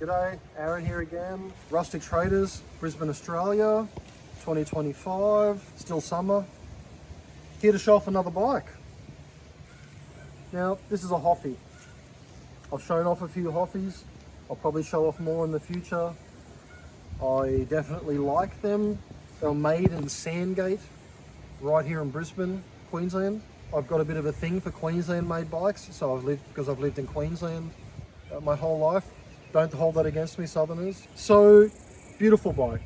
G'day, Aaron here again. Rustic Traders, Brisbane, Australia, 2025, still summer. Here to show off another bike. Now, this is a HOFFY. I've shown off a few HOFFYs. I'll probably show off more in the future. I definitely like them. They're made in Sandgate, right here in Brisbane, Queensland. I've got a bit of a thing for Queensland made bikes, so I've lived in Queensland my whole life. Don't hold that against me, Southerners. So, beautiful bike,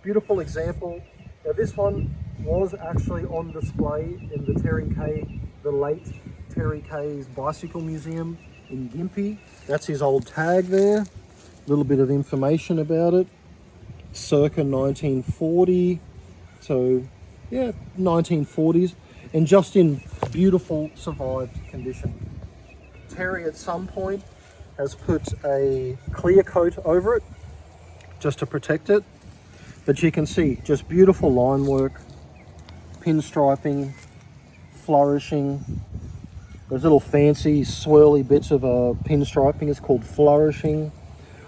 beautiful example. Now this one was actually on display in the late Terry Kay's Bicycle Museum in Gympie. That's his old tag there. A little bit of information about it. Circa 1940, so yeah, 1940s, and just in beautiful survived condition. Terry at some point has put a clear coat over it just to protect it, but you can see just beautiful line work, pinstriping, flourishing. Those little fancy swirly bits of pinstriping is called flourishing.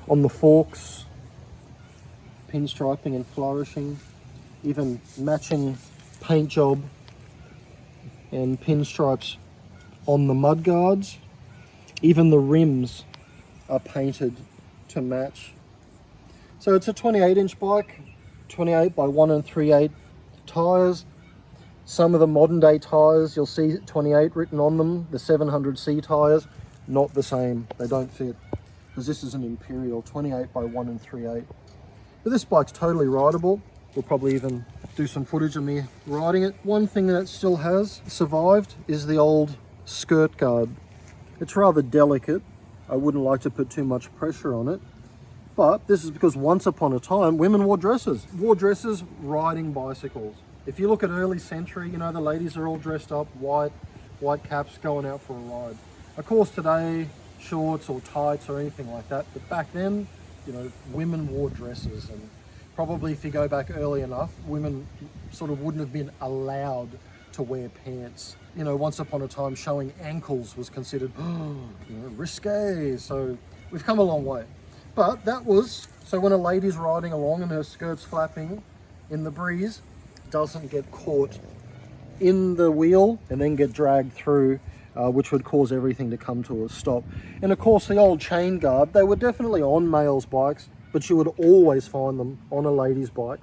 On the forks, pinstriping and flourishing, even matching paint job and pinstripes on the mud guards. Even the rims are painted to match. So it's a 28-inch bike, 28 by 1 3/8 tires. Some of the modern day tires, you'll see 28 written on them. The 700C tires, not the same. They don't fit, because this is an Imperial 28 by 1 3/8. But this bike's totally rideable. We'll probably even do some footage of me riding it. One thing that it still has survived is the old skirt guard. It's rather delicate. I wouldn't like to put too much pressure on it. But this is because once upon a time, women wore dresses riding bicycles. If you look at early century, you know, the ladies are all dressed up, white caps, going out for a ride. Of course today, shorts or tights or anything like that. But back then, you know, women wore dresses, and probably if you go back early enough, women sort of wouldn't have been allowed to wear pants. You know, once upon a time, showing ankles was considered risque. So we've come a long way. But that was, so when a lady's riding along and her skirt's flapping in the breeze, doesn't get caught in the wheel and then get dragged through, which would cause everything to come to a stop. And of course, the old chain guard, they were definitely on males' bikes, but you would always find them on a lady's bike.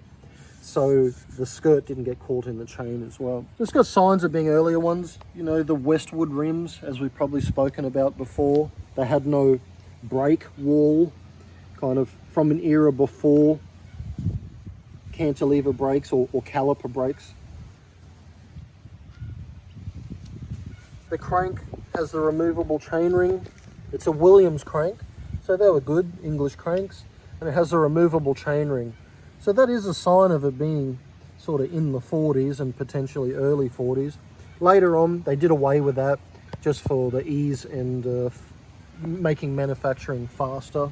So the skirt didn't get caught in the chain as well. It's got signs of being earlier ones. You know, the Westwood rims, as we've probably spoken about before, they had no brake wall, kind of from an era before cantilever brakes or caliper brakes. The crank has the removable chainring. It's a Williams crank, so they were good English cranks, and it has a removable chainring. So that is a sign of it being sort of in the 40s and potentially early 40s. Later on, they did away with that just for the ease and making manufacturing faster.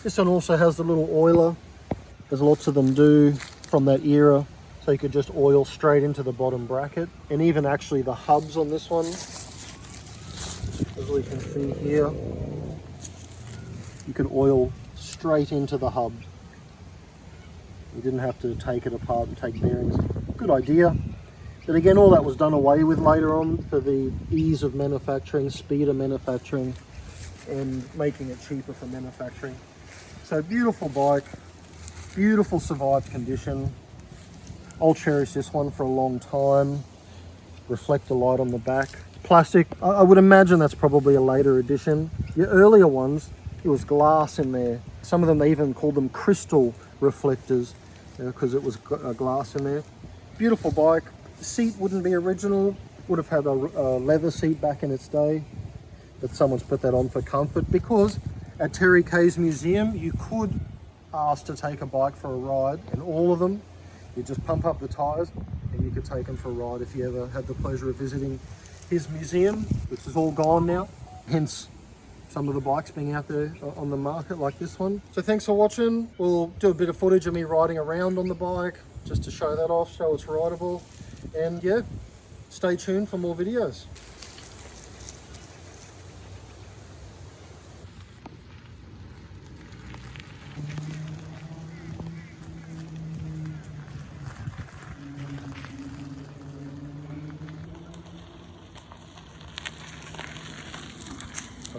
This one also has the little oiler. There's lots of them do from that era. So you could just oil straight into the bottom bracket. And even actually the hubs on this one, as we can see here, you could oil straight into the hub. You didn't have to take it apart and take bearings. Good idea. But again, all that was done away with later on for the ease of manufacturing, speed of manufacturing, and making it cheaper for manufacturing. So beautiful bike, beautiful survived condition. I'll cherish this one for a long time. Reflector light on the back. Plastic, I would imagine that's probably a later edition. The earlier ones, it was glass in there. Some of them, they even called them crystal reflectors, because it was glass in there. Beautiful bike. The seat wouldn't be original. Would have had a leather seat back in its day, but someone's put that on for comfort, because at Terry Kay's museum, you could ask to take a bike for a ride, and all of them, you just pump up the tires and you could take them for a ride if you ever had the pleasure of visiting his museum, which is all gone now. Hence some of the bikes being out there on the market like this one. So thanks for watching. We'll do a bit of footage of me riding around on the bike just to show that off, show it's rideable. And yeah, stay tuned for more videos.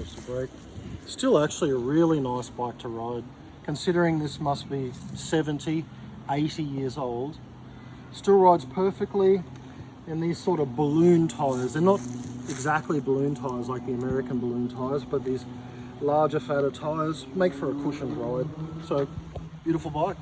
supposed to break. Still actually a really nice bike to ride, considering this must be 70, 80 years old. Still rides perfectly in these sort of balloon tires. They're not exactly balloon tires like the American balloon tires, but these larger, fatter tires make for a cushioned ride. So, beautiful bike.